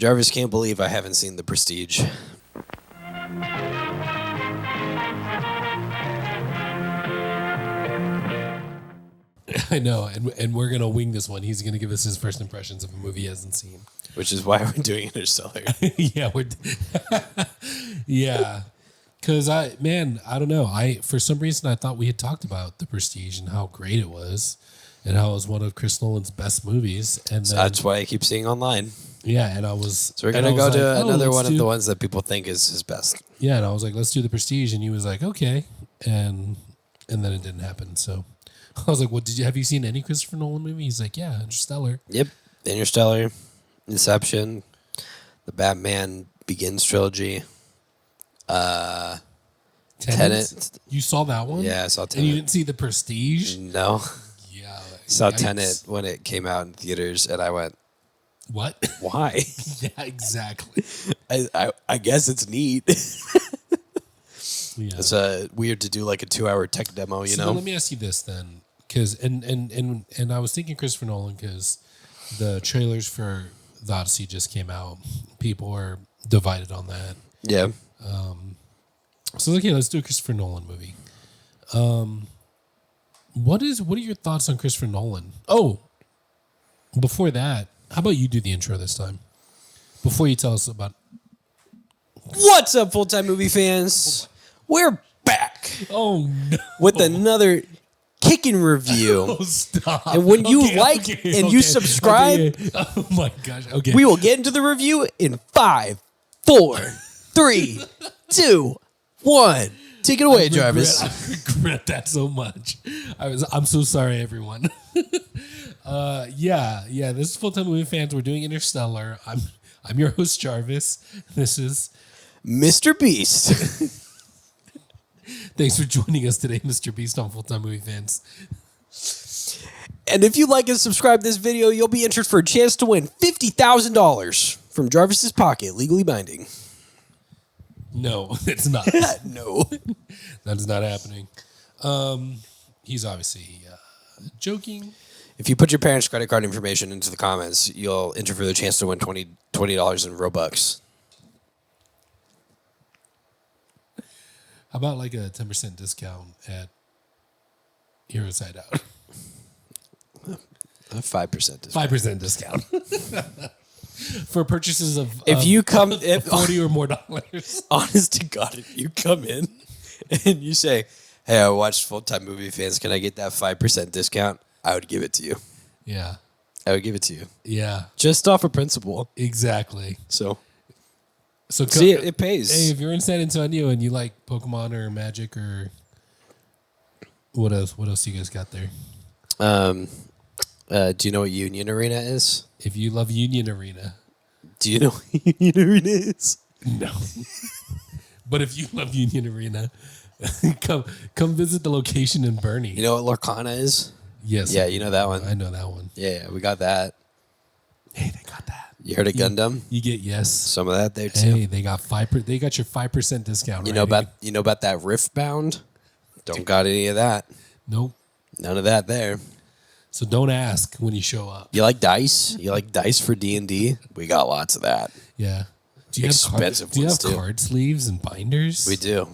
Jarvis can't believe I haven't seen The Prestige. I know, and we're gonna wing this one. He's gonna give us his first impressions of a movie he hasn't seen. Which is why we're doing Interstellar. Yeah, yeah. Because I don't know. For some reason I thought we had talked about The Prestige and how great it was, and how it was one of Chris Nolan's best movies. And So that's why I keep seeing online. Yeah, and I was. So we're gonna go to another one of do the ones that people think is his best. Yeah, and I was like, let's do The Prestige, and he was like, okay, and then it didn't happen. So I was like, well, have you seen any Christopher Nolan movie? He's like, yeah, Interstellar. Yep, Interstellar, Inception, the Batman Begins trilogy, Tenet. You saw that one? Yeah, I saw Tenet. And you didn't see The Prestige? No. Yeah. Saw yikes. Tenet when it came out in theaters, and I went, What? why? Yeah, exactly. I guess it's neat. Yeah. It's weird to do like a 2-hour tech demo, you know? Let me ask you this then, because and I was thinking Christopher Nolan because the trailers for the Odyssey just came out. People are divided on that. Yeah. So okay, let's do a Christopher Nolan movie. What are your thoughts on Christopher Nolan? Oh, before that, how about you do the intro this time? Before you tell us about. What's up, full-time movie fans? We're back. Oh no! With another kicking review. Oh, stop! And when you you subscribe, oh my gosh! Okay, we will get into the review in 5, 4, 3, 2, 1. Take it away, Jarvis. I regret that so much. I'm so sorry, everyone. Yeah. This is full-time movie fans. We're doing Interstellar. I'm your host, Jarvis. This is Mr. Beast. Thanks for joining us today, Mr. Beast on Full-Time Movie Fans. And if you like and subscribe to this video, you'll be entered for a chance to win $50,000 from Jarvis's pocket, legally binding. No, it's not. No. That is not happening. He's obviously joking. If you put your parents' credit card information into the comments, you'll enter for the chance to win $20 in Robux. How about like a 10% discount at Hero Side Out? A 5% discount. 5% discount. For purchases of if you come $40 or more dollars. Honest to God, if you come in and you say, hey, I watched Full-Time Movie Fans, can I get that 5% discount? I would give it to you. Yeah. I would give it to you. Yeah. Just off of principle. Exactly. So see, it pays. Hey, if you're in San Antonio and you like Pokemon or Magic or what else you guys got there? Do you know what Union Arena is? If you love Union Arena. Do you know what Union Arena is? No. But if you love Union Arena, come visit the location in Bernie. You know what Lorcana is? Yes. Yeah, you know that one. I know that one. Yeah, we got that. Hey, they got that. You heard of Gundam? You get yes. Some of that there too. Hey, they got They got your 5% discount. You know about that Riftbound? Don't got any of that. Nope. None of that there. So don't ask when you show up. You like dice? You like dice for D&D? We got lots of that. Yeah. Do you Expensive do you have ones, too. card sleeves and binders? We do.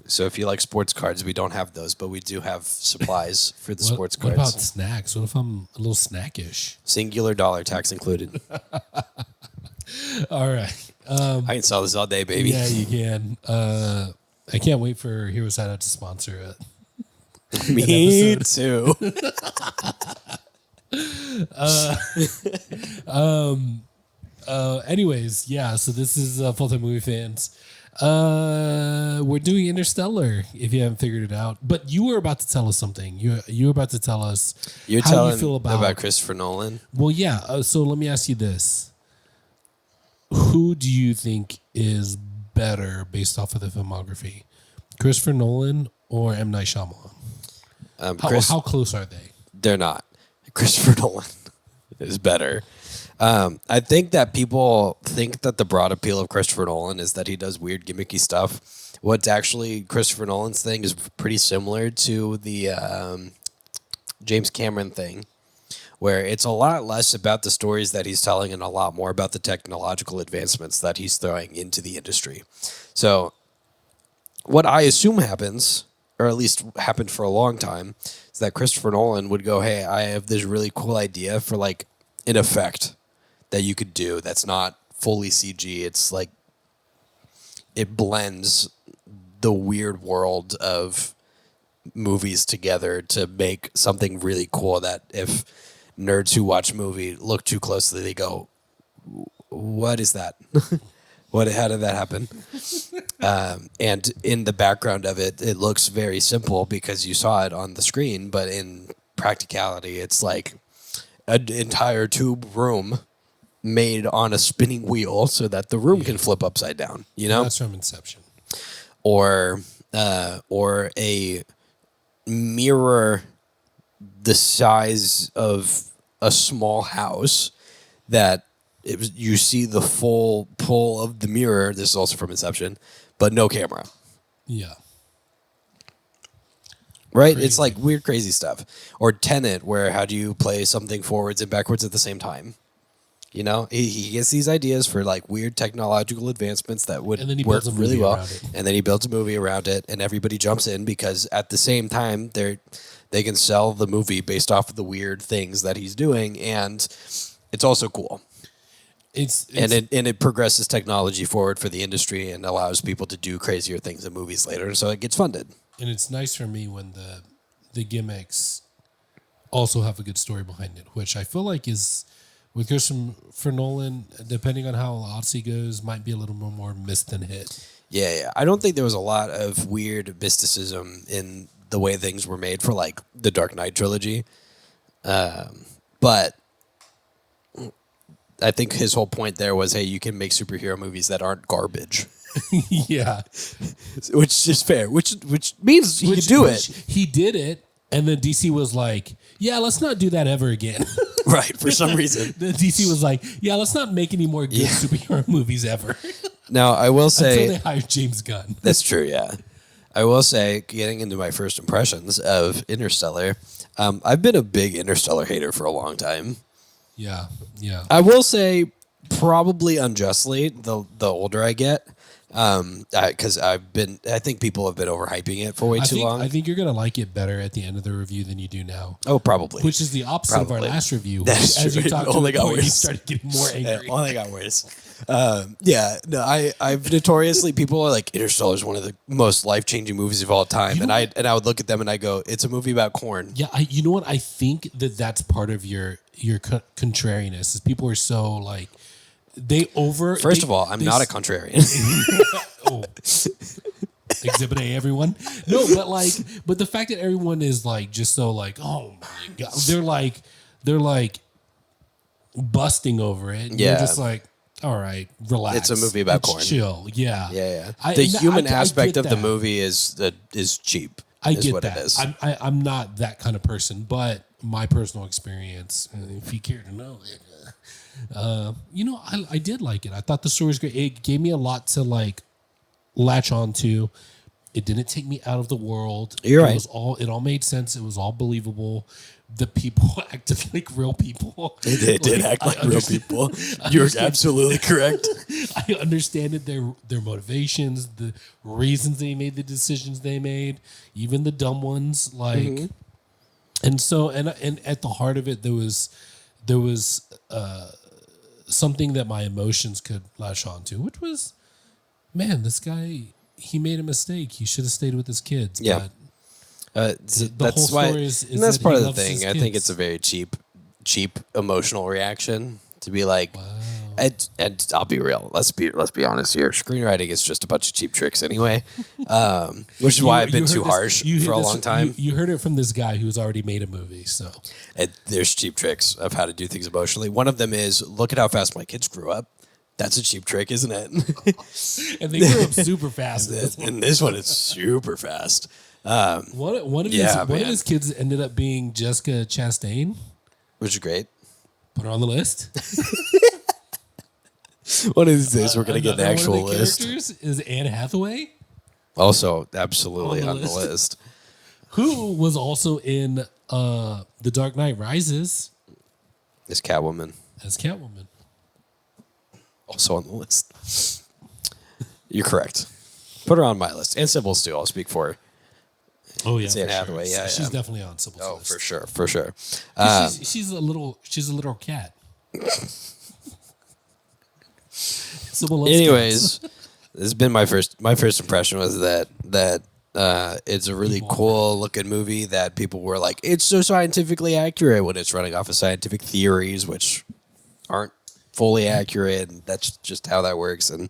So if you like sports cards, we don't have those, but we do have supplies for the sports cards. What about snacks? What if I'm a little snackish? Singular dollar, tax included. All right. I can sell this all day, baby. Yeah, you can. I can't wait for Hero Side Out to sponsor it. Me too. Anyways, yeah. So this is Full-Time Movie Fans. We're doing Interstellar. If you haven't figured it out, but you were about to tell us something. You were about to tell us how you feel about Christopher Nolan. Well, yeah. So let me ask you this: who do you think is better based off of the filmography, Christopher Nolan or M. Night Shyamalan? How close are they? They're not. Christopher Nolan is better. I think that people think that the broad appeal of Christopher Nolan is that he does weird gimmicky stuff. What's actually Christopher Nolan's thing is pretty similar to the James Cameron thing, where it's a lot less about the stories that he's telling and a lot more about the technological advancements that he's throwing into the industry. So what I assume happens, or at least happened for a long time, is that Christopher Nolan would go, hey, I have this really cool idea for like an effect that you could do that's not fully CG. It's like it blends the weird world of movies together to make something really cool that if nerds who watch a movie look too closely, they go, what is that? How did that happen? And in the background of it, it looks very simple because you saw it on the screen, but in practicality, it's like an entire tube room made on a spinning wheel so that the room can flip upside down, you know? That's from Inception. Or a mirror the size of a small house that you see the full pull of the mirror. This is also from Inception, but no camera. Yeah. Right? Crazy. It's like weird, crazy stuff. Or Tenet, where how do you play something forwards and backwards at the same time? You know, he gets these ideas for like weird technological advancements that would work really well, and then he builds a movie around it, and everybody jumps in because at the same time they can sell the movie based off of the weird things that he's doing, and it's also cool. And it progresses technology forward for the industry and allows people to do crazier things in movies later, and so it gets funded. And it's nice for me when the gimmicks also have a good story behind it, which I feel like is. With Christopher Nolan, depending on how Odyssey goes, might be a little bit more miss than hit. Yeah. I don't think there was a lot of weird mysticism in the way things were made for, like, the Dark Knight trilogy. But I think his whole point there was, hey, you can make superhero movies that aren't garbage. Yeah. Which is fair. Which means he could do it. He did it, and then DC was like, yeah, let's not do that ever again. Right, for some reason. The DC was like, yeah, let's not make any more good superhero movies ever. Now, I will say... Until they hired James Gunn. That's true, yeah. I will say, getting into my first impressions of Interstellar, I've been a big Interstellar hater for a long time. Yeah. I will say, probably unjustly, the older I get, because I think people have been overhyping it for way too long. I think you're gonna like it better at the end of the review than you do now. Oh, probably. Which is the opposite of our last review. That's as true. you talked Only got worse. You started getting more angry. It only got worse. I've notoriously, people are like, Interstellar is one of the most life-changing movies of all time, and I would look at them and I go, it's a movie about corn. Yeah, you know what? I think that's part of your contrariness. Is people are so like. First of all, I'm not a contrarian. Oh. Exhibit A, everyone. No, but the fact that everyone is like just so like, oh my god, they're like busting over it. And You're just like, all right, relax. It's a movie about corn. Chill, yeah. The human aspect of the movie is cheap. I get what that. It is. I'm not that kind of person, but my personal experience, if you care to know it. I did like it. I thought the story was great. It gave me a lot to like latch on to. It didn't take me out of the world. You're right. It all made sense. It was all believable. The people acted like real people. They did act like real people. You're absolutely correct. I understand their motivations, the reasons they made the decisions they made, even the dumb ones. Like, and so and at the heart of it, there was something that my emotions could latch on to, which was, man, this guy, he made a mistake. He should have stayed with his kids. Yeah. But that's whole why, story is and that's that part he of the loves his thing. I kids. think it's a very cheap emotional reaction to be like, Wow. and I'll be real. Let's be honest here. Screenwriting is just a bunch of cheap tricks anyway, which is why I've been too harsh for a long time. You heard it from this guy who's already made a movie. So there's cheap tricks of how to do things emotionally. One of them is look at how fast my kids grew up. That's a cheap trick, isn't it? And they grew up super fast. And this one is super fast. One of his kids ended up being Jessica Chastain, which is great. Put her on the list. One of these days, we're going to get an actual one of the list. Characters is Anne Hathaway, also absolutely on the list. who was also in The Dark Knight Rises. Is Catwoman as Catwoman. also on the list? You're correct. Put her on my list. And Sybil's too. I'll speak for her. Oh yeah, It's Anne for Hathaway. Sure. Yeah, She's yeah. definitely on Sybil's Oh, list. for sure. She's a little cat. Sybil loves Anyways, cats. this has been my first impression was that it's a really cool looking movie that people were like, it's so scientifically accurate when it's running off of scientific theories, which aren't fully accurate. And that's just how that works. And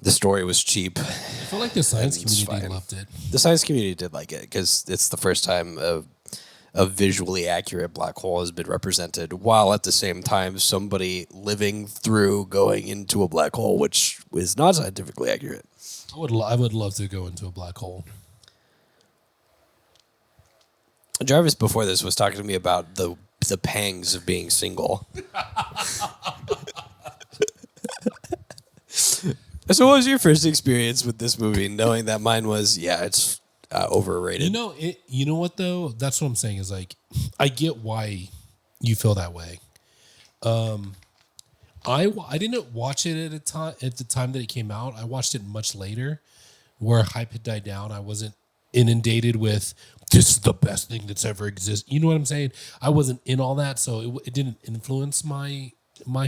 the story was cheap. I feel like the science It's community fine. loved it. The science community did like it because it's the first time a visually accurate black hole has been represented, while at the same time somebody living through going into a black hole, which is not scientifically accurate. I would love to go into a black hole. Jarvis before this was talking to me about the pangs of being single. So what was your first experience with this movie, knowing that mine was, it's overrated? You know what though? That's what I'm saying is like, I get why you feel that way. I didn't watch it at the time that it came out. I watched it much later, where hype had died down. I wasn't inundated with this is the best thing that's ever existed. You know what I'm saying? I wasn't in all that, so it didn't influence my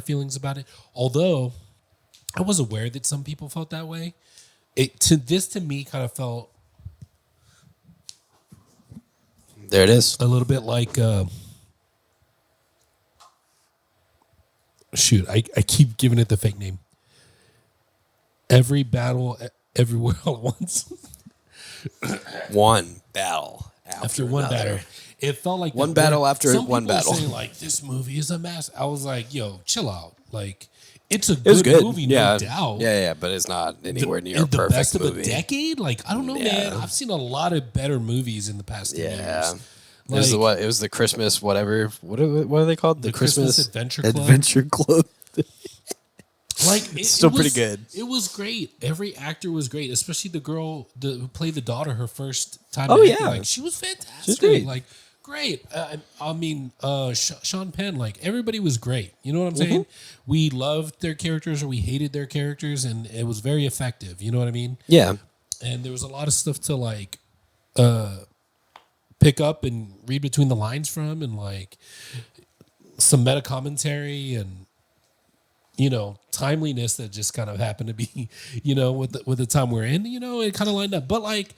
feelings about it. Although I was aware that some people felt that way. To me kind of felt There it is. a little bit like shoot, I keep giving it the fake name. Every battle everywhere all at once. One battle After one another. battle. It felt like One that, battle where after some one people were battle. saying, like, this movie is a mess. I was like, yo, chill out. Like, it's a It was good. movie, yeah. no doubt. Yeah, but it's not anywhere near a the perfect best movie. of a decade? Like, I don't know, Yeah. man. I've seen a lot of better movies in the past 10 Yeah. years. It was the Christmas whatever. What are they called? The Christmas Adventure Club. Adventure Club. Like Still pretty good. It was great. Every actor was great, especially the girl who played the daughter her first time. Oh, acting. yeah. Like she was fantastic. She's great. Like great. I mean, Sean Penn. Like everybody was great. You know what I'm saying? We loved their characters or we hated their characters, and it was very effective. You know what I mean? Yeah. And there was a lot of stuff to like pick up and read between the lines from, and like some meta commentary and timeliness that just kind of happened to be with the time we're in. It kind of lined up. But like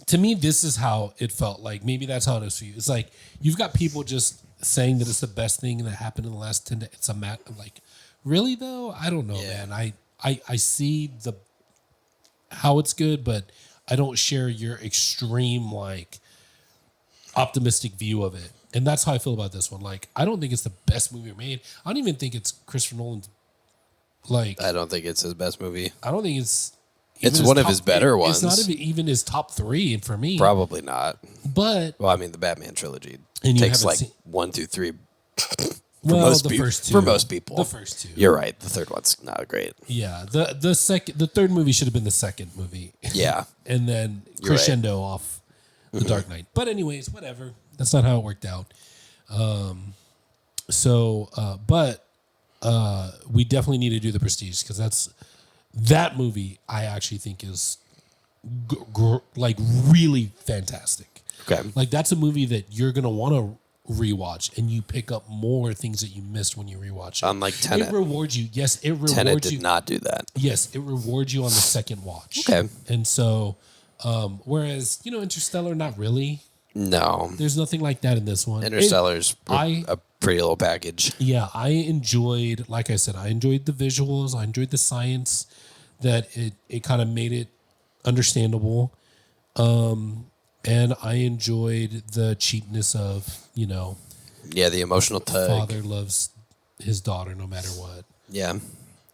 to me, this is how it felt. Like maybe that's how it is for you. It's like you've got people just saying that it's the best thing that happened in the last 10 days. It's a I'm like, really though? I don't know, Yeah. man. I see how it's good, but I don't share your extreme like optimistic view of it. And that's how I feel about this one. Like, I don't think it's the best movie made. I don't even think it's Christopher Nolan's. Like, I don't think it's his best movie. I don't think it's. It's one of his better ones. It's not even his top three for me. Probably not. But Well, I mean, the Batman trilogy And you takes haven't like seen- 1, 2, 3. the first two. For most people, The first two. You're right. The third one's not great. Yeah. The third movie should have been the second movie. Yeah. And then You're right. crescendo off The Dark Knight. But anyways, whatever. That's not how it worked out. But we definitely need to do The Prestige because that movie I actually think is like really fantastic. Okay. Like that's a movie that you're gonna want to rewatch, and you pick up more things that you missed when you rewatch it. Unlike Tenet. It rewards you. Yes, it rewards Tenet you. did not do that. Yes, it rewards you on the second watch. Okay. And so, whereas Interstellar, not really. No. There's nothing like that in this one. Interstellar's I- a pretty little package. Yeah, I enjoyed, like I said, I enjoyed the visuals. I enjoyed the science that it kind of made it understandable. And I enjoyed the cheapness of, Yeah, the emotional tug. father loves his daughter no matter what. Yeah.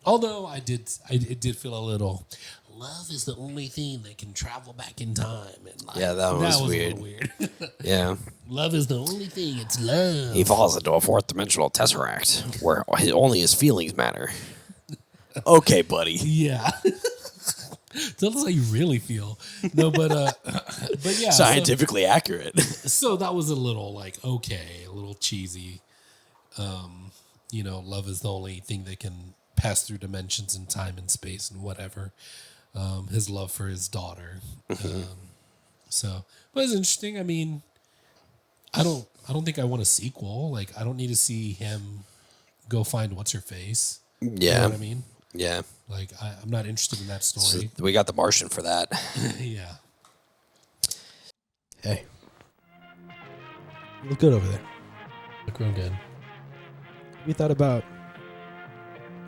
Although it did feel a little, love is the only thing that can travel back in time. And like, Yeah, that was a weird. little weird. Yeah. Love is the only thing. It's love. He falls into a fourth dimensional tesseract where only his feelings matter. Okay, buddy. Yeah. Tell us how you really feel. No, but yeah. Scientifically accurate. So that was a little like, okay, a little cheesy. Love is the only thing that can pass through dimensions and time and space and whatever. His love for his daughter. But it's interesting. I mean, I don't think I want a sequel. Like, I don't need to see him go find what's her face. Yeah. You know what I mean? Yeah. Like, I'm not interested in that story. So we got the Martian for that. Yeah. Hey. You look good over there. Look real good. Have you thought about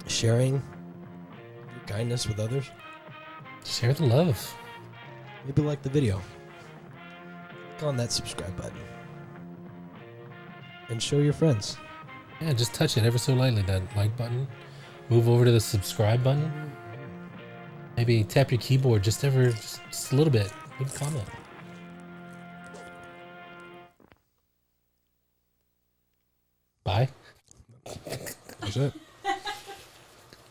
sharing your kindness with others? Share the love. Maybe like the video. Click on that subscribe button. And show your friends. Yeah, just touch it ever so lightly, that like button. Move over to the subscribe button. Maybe tap your keyboard just a little bit. Leave a comment. Bye. That's it.